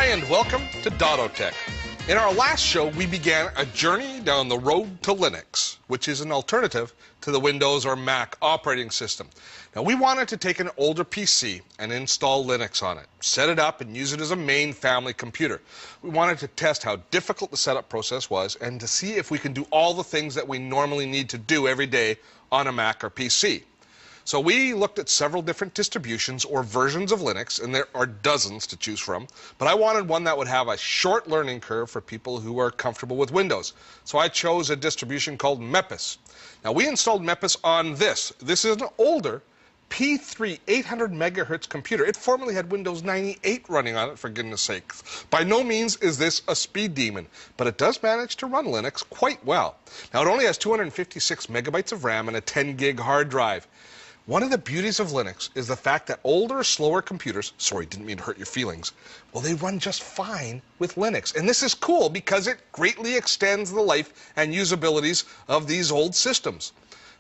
and welcome to Dotto Tech. In our last show, we began a journey down the road to Linux, which is an alternative to the Windows or Mac operating system. Now, we wanted to take an older PC and install Linux on it, set it up and use it as a main family computer. We wanted to test how difficult the setup process was and to see if we can do all the things that we normally need to do every day on a Mac or PC. So we looked at several different distributions or versions of Linux, and there are dozens to choose from, but I wanted one that would have a short learning curve for people who are comfortable with Windows. So I chose a distribution called Mepis. Now, we installed Mepis on this. This is an older P3 800 megahertz computer. It formerly had Windows 98 running on it, for goodness sakes. By no means is this a speed demon, but it does manage to run Linux quite well. Now, it only has 256 megabytes of RAM and a 10 gig hard drive. One of the beauties of Linux is the fact that older, slower computers, sorry, didn't mean to hurt your feelings, well, they run just fine with Linux. And this is cool because it greatly extends the life and usabilities of these old systems.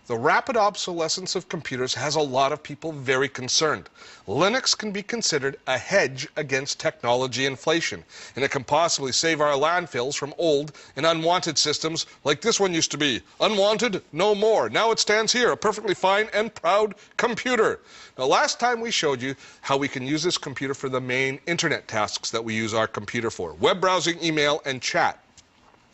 The rapid obsolescence of computers has a lot of people very concerned. Linux can be considered a hedge against technology inflation, and it can possibly save our landfills from old and unwanted systems like this one used to be. Unwanted, no more. Now it stands here, a perfectly fine and proud computer. Now, last time we showed you how we can use this computer for the main internet tasks that we use our computer for: web browsing, email, and chat.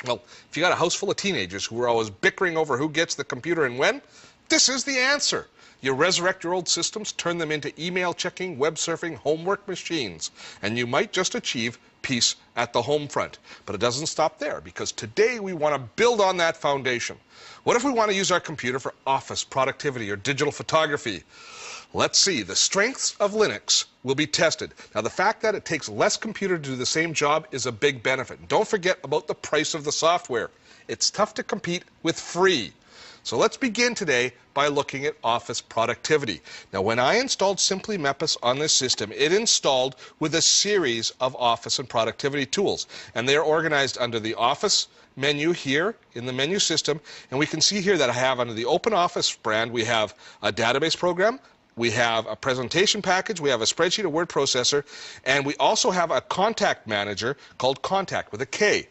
Well, if you got a house full of teenagers who are always bickering over who gets the computer and when, this is the answer. You resurrect your old systems, turn them into email checking, web surfing, homework machines, and you might just achieve peace at the home front. But it doesn't stop there, because today we want to build on that foundation. What if we want to use our computer for office, productivity, or digital photography? Let's see. The strengths of Linux will be tested. Now, the fact that it takes less computer to do the same job is a big benefit. And don't forget about the price of the software. It's tough to compete with free. So let's begin today by looking at office productivity. Now, when I installed Simply Mepis on this system, it installed with a series of office and productivity tools. And they are organized under the Office menu here in the menu system. And we can see here that I have under the OpenOffice brand, we have a database program, we have a presentation package, we have a spreadsheet, a word processor, and we also have a contact manager called Contact with a K.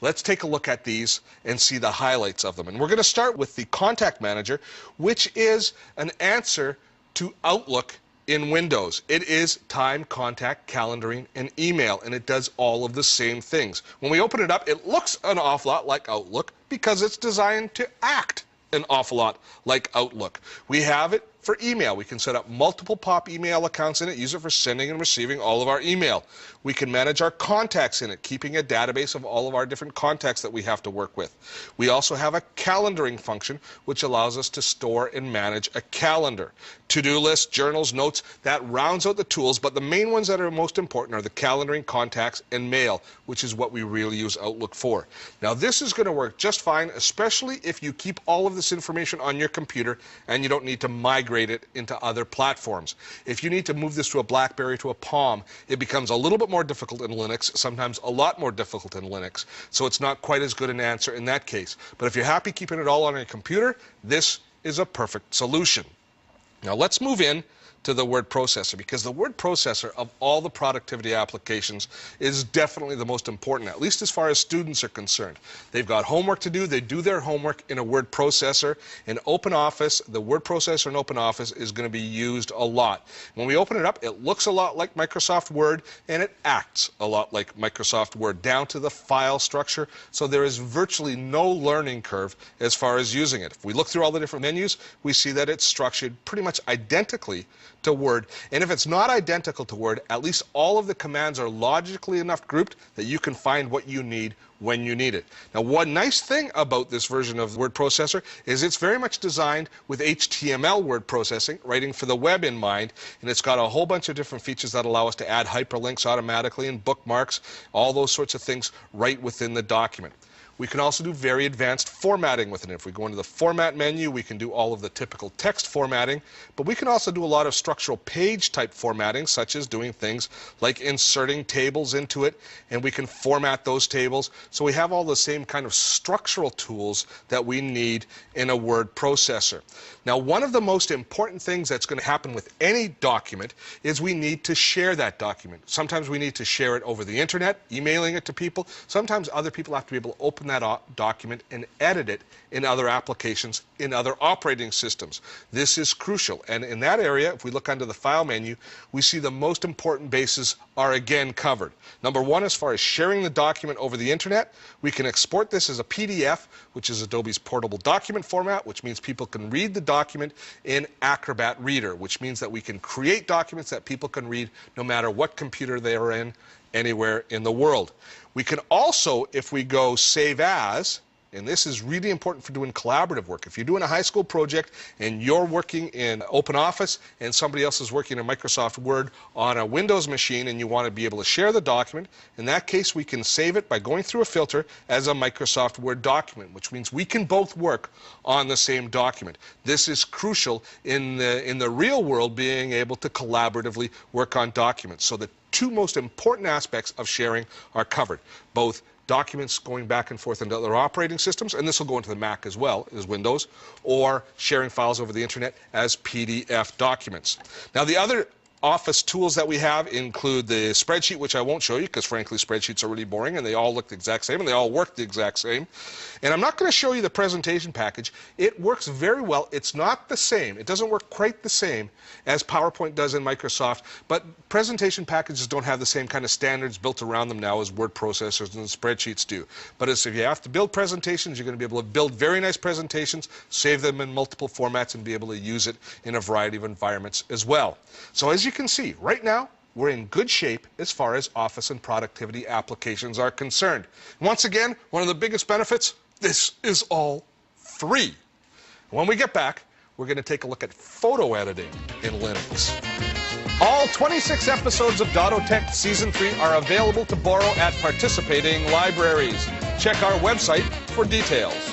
Let's take a look at these and see the highlights of them. And we're going to start with the Contact Manager, which is an answer to Outlook in Windows. It is time, contact, calendaring, and email, and it does all of the same things. When we open it up, it looks an awful lot like Outlook because it's designed to act an awful lot like Outlook. We have it for email. We can set up multiple POP email accounts in it, use it for sending and receiving all of our email. We can manage our contacts in it, keeping a database of all of our different contacts that we have to work with. We also have a calendaring function, which allows us to store and manage a calendar. To-do lists, journals, notes, that rounds out the tools, but the main ones that are most important are the calendaring, contacts, and mail, which is what we really use Outlook for. Now, this is going to work just fine, especially if you keep all of this information on your computer and you don't need to migrate it into other platforms. If you need to move this to a BlackBerry, to a Palm, it becomes a little bit more difficult in Linux, sometimes a lot more difficult in Linux, so it's not quite as good an answer in that case. But if you're happy keeping it all on your computer, this is a perfect solution. Now let's move in to the word processor, because the word processor of all the productivity applications is definitely the most important, at least as far as students are concerned. They've got homework to do. They do their homework in a word processor. In OpenOffice, the word processor in OpenOffice is going to be used a lot. When we open it up, it looks a lot like Microsoft Word, and it acts a lot like Microsoft Word, down to the file structure. So there is virtually no learning curve as far as using it. If we look through all the different menus, we see that it's structured pretty much identically to Word. And if it's not identical to Word, at least all of the commands are logically enough grouped that you can find what you need when you need it. Now, one nice thing about this version of word processor is it's very much designed with HTML word processing, writing for the web in mind, and it's got a whole bunch of different features that allow us to add hyperlinks automatically and bookmarks, all those sorts of things right within the document. We can also do very advanced formatting with it. If we go into the format menu, we can do all of the typical text formatting, but we can also do a lot of structural page type formatting, such as doing things like inserting tables into it, and we can format those tables. So we have all the same kind of structural tools that we need in a word processor. Now, one of the most important things that's going to happen with any document is we need to share that document. Sometimes we need to share it over the internet, emailing it to people. Sometimes other people have to be able to open that document and edit it in other applications, in other operating systems. This is crucial. And in that area, if we look under the File menu, we see the most important bases are again covered. Number one, as far as sharing the document over the internet, we can export this as a PDF, which is Adobe's portable document format, which means people can read the document in Acrobat Reader, which means that we can create documents that people can read no matter what computer they are in, anywhere in the world. We can also, if we go Save As, and this is really important for doing collaborative work. If you're doing a high school project and you're working in OpenOffice and somebody else is working in Microsoft Word on a Windows machine and you want to be able to share the document, in that case we can save it by going through a filter as a Microsoft Word document, which means we can both work on the same document. This is crucial in the real world, being able to collaboratively work on documents. So the two most important aspects of sharing are covered, both documents going back and forth into other operating systems, and this will go into the Mac as well as Windows, or sharing files over the internet as PDF documents. Now, the other Office tools that we have include the spreadsheet, which I won't show you because frankly spreadsheets are really boring and they all look the exact same and they all work the exact same. And I'm not going to show you the presentation package. It works very well. It's not the same. It doesn't work quite the same as PowerPoint does in Microsoft, but presentation packages don't have the same kind of standards built around them now as word processors and spreadsheets do. But if you have to build presentations, you're going to be able to build very nice presentations, save them in multiple formats, and be able to use it in a variety of environments as well. So as you can see, right now, we're in good shape as far as office and productivity applications are concerned. Once again, one of the biggest benefits, this is all free. When we get back, we're going to take a look at photo editing in Linux. All 26 episodes of Dotto Tech Season 3 are available to borrow at participating libraries. Check our website for details.